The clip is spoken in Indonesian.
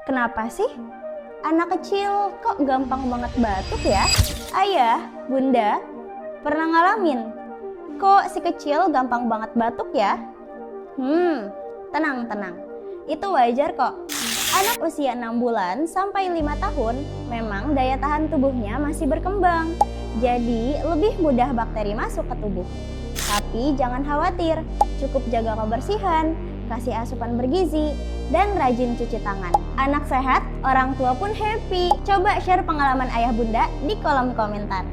Kenapa sih? Anak kecil kok gampang banget batuk ya? Ayah, bunda, pernah ngalamin? Kok si kecil gampang banget batuk ya? Tenang. Itu wajar kok. Anak usia 6 bulan sampai 5 tahun memang daya tahan tubuhnya masih berkembang. Jadi lebih mudah bakteri masuk ke tubuh. Tapi jangan khawatir, cukup jaga kebersihan, kasih asupan bergizi, dan rajin cuci tangan. Anak sehat, orang tua pun happy. Coba share pengalaman ayah bunda di kolom komentar.